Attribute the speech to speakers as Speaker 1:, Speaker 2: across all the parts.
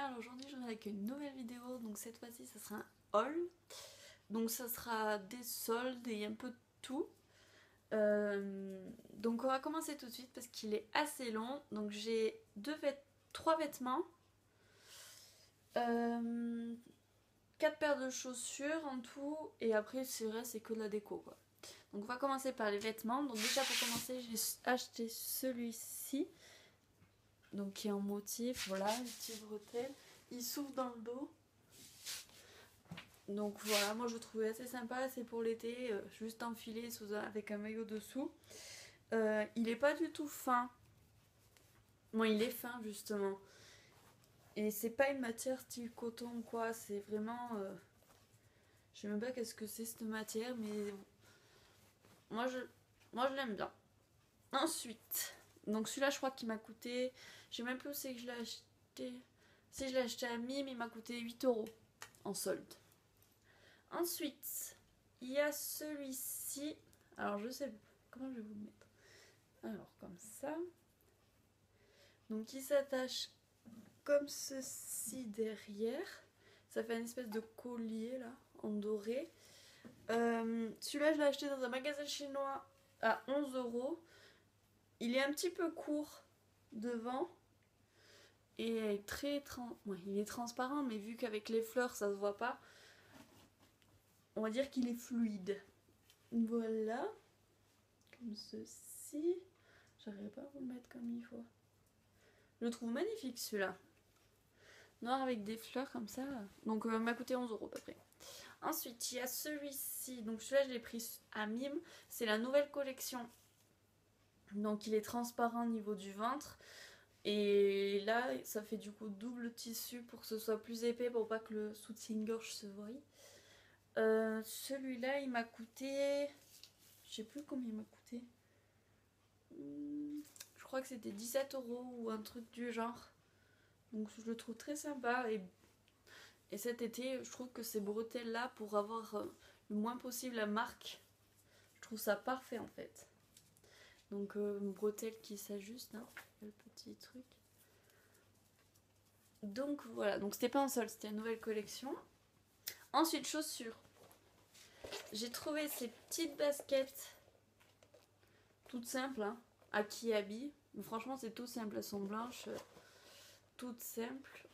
Speaker 1: alors aujourd'hui je reviens avec une nouvelle vidéo, donc cette fois-ci ça sera un haul, donc ça sera des soldes et un peu de tout. Donc on va commencer tout de suite parce qu'il est assez long, donc j'ai 3 vêtements, 4 paires de chaussures en tout, et après c'est vrai c'est que de la déco quoi. Donc on va commencer par les vêtements. Donc déjà pour commencer j'ai acheté celui-ci, donc qui est en motif, voilà, les petites bretelles, il s'ouvre dans le dos. Donc voilà, moi je le trouvais assez sympa, c'est pour l'été, juste enfilé avec un maillot dessous. Il est pas du tout fin. Bon, il est fin justement. Et c'est pas une matière style coton ou quoi, c'est vraiment... je sais même pas qu'est-ce que c'est cette matière, mais moi je l'aime bien. Ensuite, donc celui-là je crois qu'il m'a coûté... Je sais même plus où c'est que je l'ai acheté. Si je l'ai acheté à Mime, il m'a coûté 8 € en solde. Ensuite, il y a celui-ci. Alors je sais comment je vais vous le mettre. Alors comme ça. Donc il s'attache comme ceci derrière. Ça fait une espèce de collier là, en doré. Celui-là je l'ai acheté dans un magasin chinois à 11 €. Il est un petit peu court devant. Et il est transparent, mais vu qu'avec les fleurs ça se voit pas, on va dire qu'il est fluide. Voilà. Comme ceci. J'arrive pas à vous le mettre comme il faut. Je le trouve magnifique celui-là. Noir avec des fleurs comme ça. Donc il m'a coûté 11 € à peu près. Ensuite il y a celui-ci. Donc celui-là je l'ai pris à Mime. C'est la nouvelle collection. Donc il est transparent au niveau du ventre. Et là ça fait du coup double tissu pour que ce soit plus épais, pour pas que le soutien-gorge se voie. Celui-là il m'a coûté... Je sais plus combien il m'a coûté. Je crois que c'était 17 € ou un truc du genre. Donc je le trouve très sympa. Et cet été, je trouve que ces bretelles là, pour avoir le moins possible la marque, je trouve ça parfait en fait. Donc une bretelle qui s'ajuste, hein, le petit truc. Donc voilà, donc c'était pas en solde, c'était une nouvelle collection. Ensuite, chaussures. J'ai trouvé ces petites baskets toutes simples, hein, à Kiabi. Franchement c'est tout simple, elles sont blanches, toutes simples.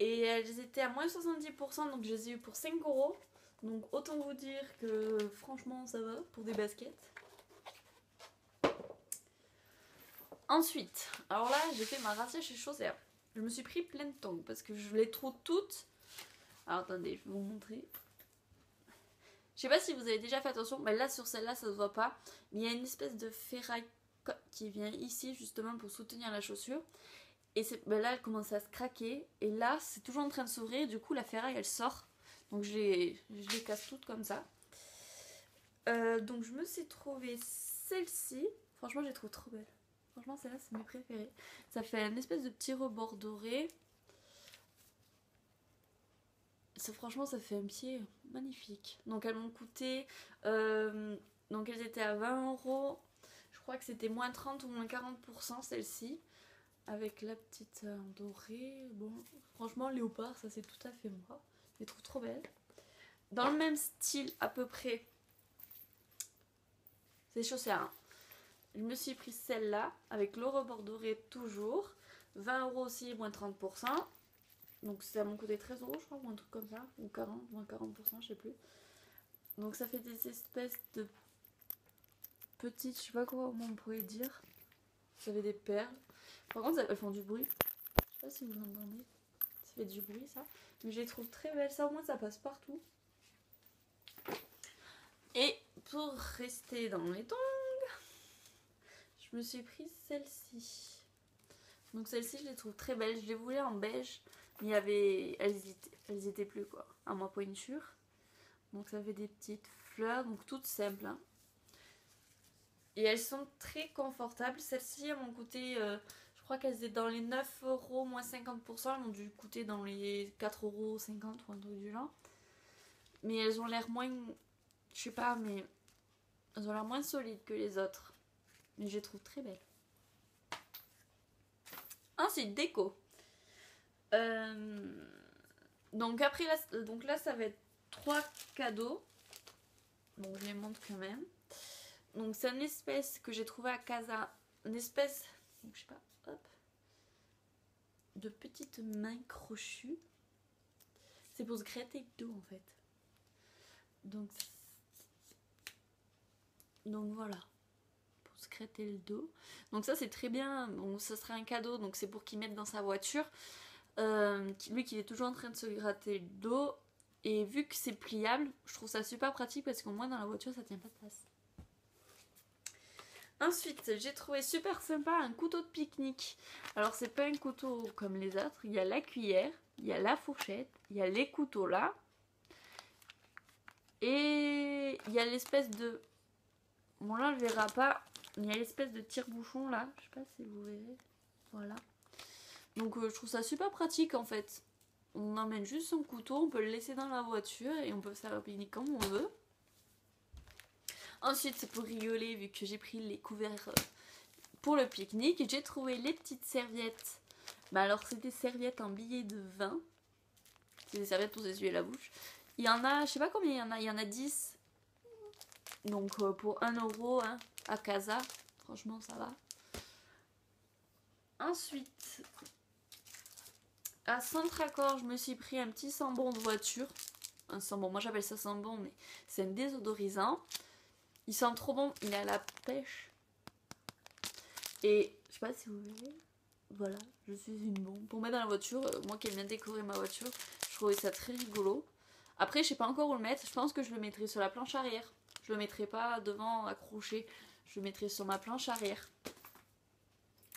Speaker 1: Et elles étaient à moins 70%, donc je les ai eues pour 5 €. Donc autant vous dire que franchement ça va pour des baskets. Ensuite, alors là j'ai fait ma razzia chez Chaussère. Je me suis pris plein de tongs parce que je les trouve toutes. Alors attendez, je vais vous montrer. Je sais pas si vous avez déjà fait attention, mais là sur celle-là ça se voit pas. Mais il y a une espèce de ferraille qui vient ici justement pour soutenir la chaussure. Et là elle commence à se craquer. Et là c'est toujours en train de s'ouvrir. Du coup la ferraille elle sort. Donc je les casse toutes comme ça. Donc je me suis trouvé celle-ci. Franchement je les trouve trop belle. Franchement celle-là c'est mes préférées. Ça fait une espèce de petit rebord doré. Franchement ça fait un pied magnifique. Donc elles m'ont coûté... donc elles étaient à 20 €. Je crois que c'était moins 30 ou moins 40% celle-ci. Avec la petite dorée. Bon, franchement léopard ça c'est tout à fait moi. Je les trouve trop belles. Dans le même style à peu près. C'est Chaussère, hein. Je me suis pris celle-là avec le rebord doré toujours. 20 € aussi, moins 30%. Donc ça m'a coûté 13 € je crois, ou un truc comme ça. Ou 40, moins 40%, je sais plus. Donc ça fait des espèces de petites, je sais pas comment on pourrait dire. Ça fait des perles. Par contre elles font du bruit. Je sais pas si vous entendez. Ça fait du bruit ça. Mais je les trouve très belles. Ça au moins ça passe partout. Et pour rester dans les tongs, je me suis pris celle-ci. Donc celle-ci je les trouve très belles. Je les voulais en beige. Mais elles étaient plus quoi. À ma pointure. Donc ça fait des petites fleurs. Donc toutes simples. Hein. Et elles sont très confortables. Celles-ci elles m'ont coûté... je crois qu'elles étaient dans les 9 € moins 50%. Elles m'ont dû coûter dans les 4,50 € ou un truc du genre. Mais elles ont l'air moins... Je sais pas, mais... Elles ont l'air moins solides que les autres. Mais je les trouve très belles. Ensuite, déco. Donc après là ça va être 3 cadeaux. Bon, je les montre quand même. Donc c'est une espèce que j'ai trouvé à Casa, une espèce, je sais pas, hop, de petite main crochue. C'est pour se gratter le dos en fait. Donc voilà, pour se gratter le dos. Donc ça c'est très bien. Bon, ça sera un cadeau, donc c'est pour qu'il mette dans sa voiture. Lui qui est toujours en train de se gratter le dos. Et vu que c'est pliable, je trouve ça super pratique parce qu'au moins dans la voiture ça tient pas de place. Ensuite, j'ai trouvé super sympa un couteau de pique-nique. Alors c'est pas un couteau comme les autres, il y a la cuillère, il y a la fourchette, il y a les couteaux là. Et il y a l'espèce de... Bon là on le verra pas, il y a l'espèce de tire-bouchon là, je sais pas si vous verrez. Voilà. Donc je trouve ça super pratique en fait. On emmène juste son couteau, on peut le laisser dans la voiture et on peut faire un pique-nique comme on veut. Ensuite, c'est pour rigoler, vu que j'ai pris les couverts pour le pique-nique, j'ai trouvé les petites serviettes. Bah alors, c'est des serviettes en billets de 20. C'est des serviettes pour s'essuyer la bouche. Il y en a, je sais pas combien il y en a 10. Donc pour 1 euro hein, à Casa, franchement ça va. Ensuite, à Centracor, je me suis pris un petit sambon de voiture. Un sambon, moi j'appelle ça sambon, mais c'est un désodorisant. Il sent trop bon, il est à la pêche. Et je sais pas si vous voyez, voilà, je suis une bombe. Pour mettre dans la voiture, moi qui aime bien décorer ma voiture, je trouvais ça très rigolo. Après, je sais pas encore où le mettre, je pense que je le mettrai sur la planche arrière. Je le mettrai pas devant accroché, je le mettrai sur ma planche arrière.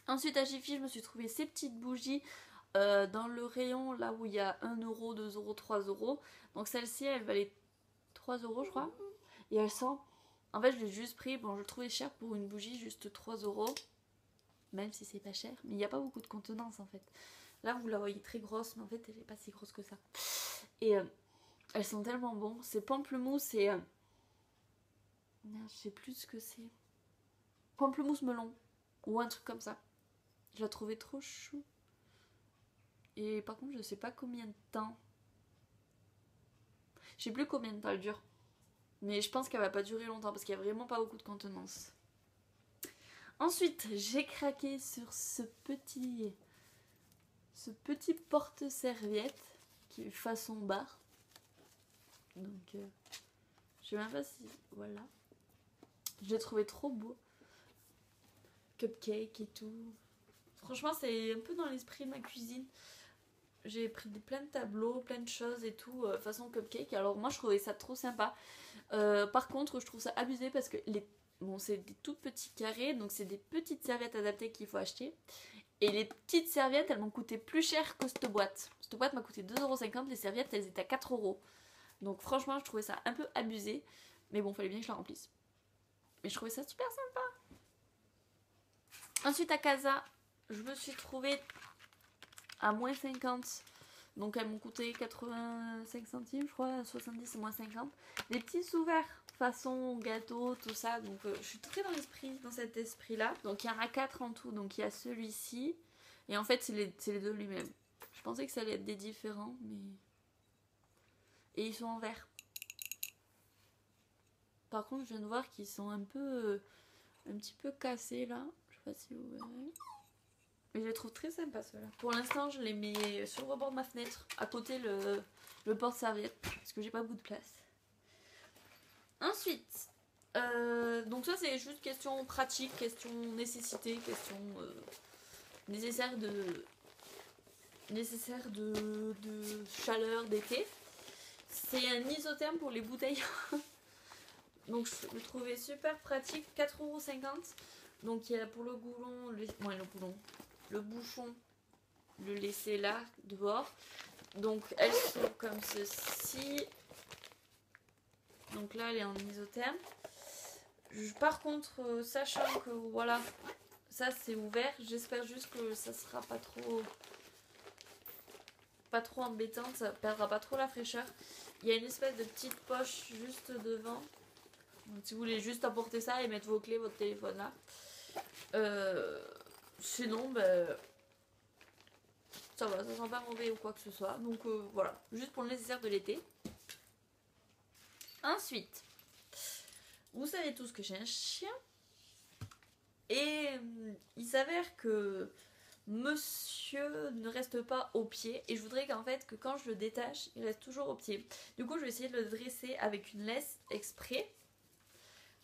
Speaker 1: Ensuite à Jiffy, je me suis trouvé ces petites bougies dans le rayon là où il y a 1 euro, 2 euros, 3 euros. Donc celle-ci, elle valait 3 euros je crois. Et elle sent... En fait, je l'ai juste pris, bon, je le trouvais cher pour une bougie, juste 3 euros. Même si c'est pas cher, mais il n'y a pas beaucoup de contenance en fait. Là, vous la voyez très grosse, mais en fait, elle n'est pas si grosse que ça. Et elles sont tellement bonnes. C'est pamplemousse et... Merde, je sais plus ce que c'est. Pamplemousse melon. Ou un truc comme ça. Je la trouvais trop chou. Et par contre, je sais pas combien de temps. Je sais plus combien de temps elle dure. Mais je pense qu'elle va pas durer longtemps parce qu'il y a vraiment pas beaucoup de contenance. Ensuite, j'ai craqué sur ce petit porte-serviette qui est façon bar. Donc, je sais même pas si... Voilà. Je l'ai trouvé trop beau. Cupcake et tout. Franchement, c'est un peu dans l'esprit de ma cuisine. J'ai pris plein de tableaux, plein de choses et tout, façon cupcake. Alors moi, je trouvais ça trop sympa. Par contre, je trouve ça abusé parce que bon, c'est des tout petits carrés, donc c'est des petites serviettes adaptées qu'il faut acheter. Et les petites serviettes, elles m'ont coûté plus cher que cette boîte. Cette boîte m'a coûté 2,50 €, les serviettes, elles étaient à 4 €. Donc franchement, je trouvais ça un peu abusé. Mais bon, fallait bien que je la remplisse. Mais je trouvais ça super sympa. Ensuite, à Casa, je me suis trouvée à moins 50. Donc elles m'ont coûté 85 centimes, je crois, 70 et moins 50. Des petits sous-verts façon gâteau, tout ça. Donc je suis très dans cet esprit-là. Donc il y en a 4 en tout. Donc il y a celui-ci. Et en fait, c'est les deux lui-même. Je pensais que ça allait être des différents, mais... Et ils sont en verre. Par contre, je viens de voir qu'ils sont un petit peu cassés là. Je sais pas si vous verrez. Mais je les trouve très sympas ceux-là. Pour l'instant, je les mets sur le rebord de ma fenêtre, à côté le porte-serviette, parce que j'ai pas beaucoup de place. Ensuite, donc ça c'est juste question pratique, question nécessité, question nécessaire de chaleur d'été. C'est un isotherme pour les bouteilles. Donc je le trouvais super pratique, 4,50 €. Donc il y a pour le goulon, le bouchon, le laisser là, dehors. Donc elles sont comme ceci. Donc là elle est en isotherme. Par contre, sachant que voilà, ça c'est ouvert, j'espère juste que ça sera pas trop embêtant, ça perdra pas trop la fraîcheur. Il y a une espèce de petite poche juste devant. Donc si vous voulez juste apporter ça et mettre vos clés, votre téléphone là. Sinon, Ça va, ça sent pas mauvais ou quoi que ce soit. Donc voilà, juste pour le nécessaire de l'été. Ensuite, vous savez tous que j'ai un chien. Et il s'avère que monsieur ne reste pas au pied. Et je voudrais qu'en fait, que quand je le détache, il reste toujours au pied. Du coup, je vais essayer de le dresser avec une laisse exprès.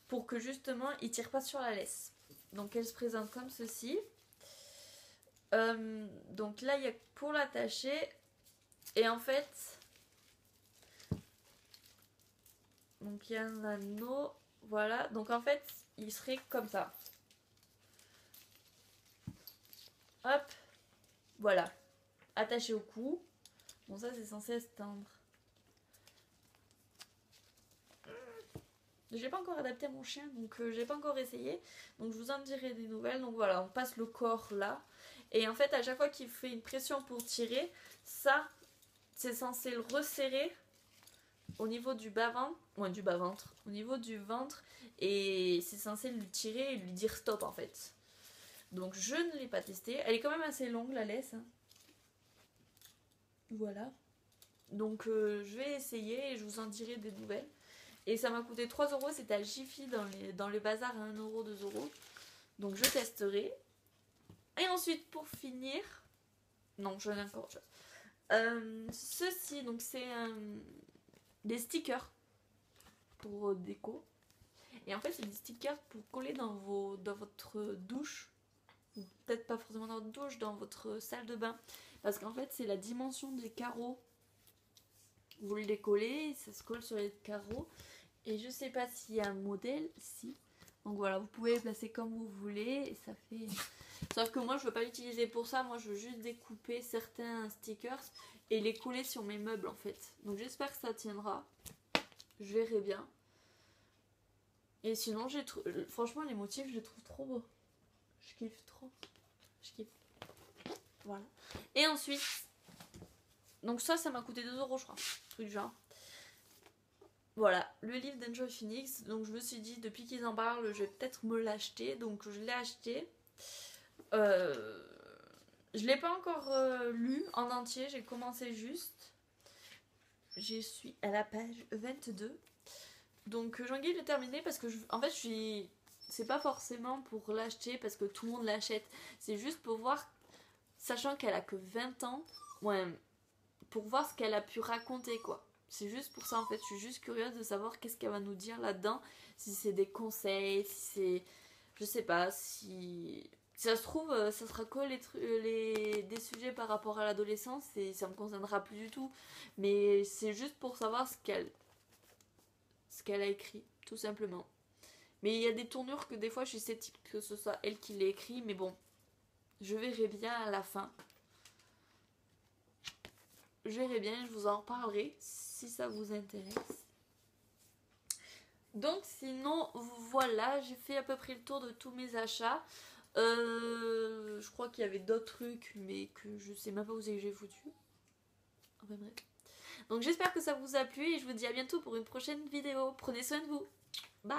Speaker 1: Pour que justement, il tire pas sur la laisse. Donc elle se présente comme ceci. Donc là, il y a pour l'attacher. Et en fait... Donc il y a un anneau. Voilà. Donc en fait, il serait comme ça. Hop. Voilà. Attaché au cou. Bon, ça, c'est censé se tendre. J'ai pas encore adapté mon chien, donc j'ai pas encore essayé. Donc je vous en dirai des nouvelles. Donc voilà, on passe le corps là. Et en fait, à chaque fois qu'il fait une pression pour tirer, ça, c'est censé le resserrer au niveau du bas-ventre. Ouais, du bas-ventre. Au niveau du ventre. Et c'est censé lui tirer et lui dire stop en fait. Donc je ne l'ai pas testé. Elle est quand même assez longue la laisse. Hein. Voilà. Donc je vais essayer et je vous en dirai des nouvelles. Et ça m'a coûté 3 €, c'était à Jiffy dans les bazars à 1 €, 2 €. Donc je testerai. Et ensuite pour finir... Non, j'en ai encore autre chose. Ceci, donc c'est des stickers pour déco. Et en fait c'est des stickers pour coller dans votre douche. Ou peut-être pas forcément dans votre douche, dans votre salle de bain. Parce qu'en fait c'est la dimension des carreaux. Vous les collez, ça se colle sur les carreaux. Et je sais pas s'il y a un modèle, si. Donc voilà, vous pouvez les placer comme vous voulez. Et ça fait... Sauf que moi je veux pas l'utiliser pour ça. Moi je veux juste découper certains stickers et les coller sur mes meubles en fait. Donc j'espère que ça tiendra. Je verrai bien. Et sinon franchement les motifs je les trouve trop beaux. Je kiffe trop. Je kiffe. Voilà. Et ensuite... Donc ça m'a coûté 2 € je crois. Truc du genre. Voilà, le livre d'Enjoy Phoenix. Donc je me suis dit, depuis qu'ils en parlent, je vais peut-être me l'acheter. Donc je l'ai acheté. Je l'ai pas encore lu en entier, j'ai commencé juste. Je suis à la page 22. Donc Jean-Guy l'a terminé parce que en fait c'est pas forcément pour l'acheter parce que tout le monde l'achète. C'est juste pour voir, sachant qu'elle a que 20 ans, ouais, pour voir ce qu'elle a pu raconter quoi. C'est juste pour ça en fait, je suis juste curieuse de savoir qu'est-ce qu'elle va nous dire là-dedans. Si c'est des conseils, si c'est... Je sais pas, si ça se trouve, ça sera que des sujets par rapport à l'adolescence et ça me concernera plus du tout. Mais c'est juste pour savoir ce qu'elle a écrit, tout simplement. Mais il y a des tournures que des fois je suis sceptique que ce soit elle qui l'ait écrit, mais bon, je verrai bien à la fin. Je verrai bien, je vous en reparlerai si ça vous intéresse. Donc sinon, voilà, j'ai fait à peu près le tour de tous mes achats. Je crois qu'il y avait d'autres trucs, mais que je sais même pas où c'est que j'ai foutu. Enfin bref. Donc j'espère que ça vous a plu et je vous dis à bientôt pour une prochaine vidéo. Prenez soin de vous. Bye!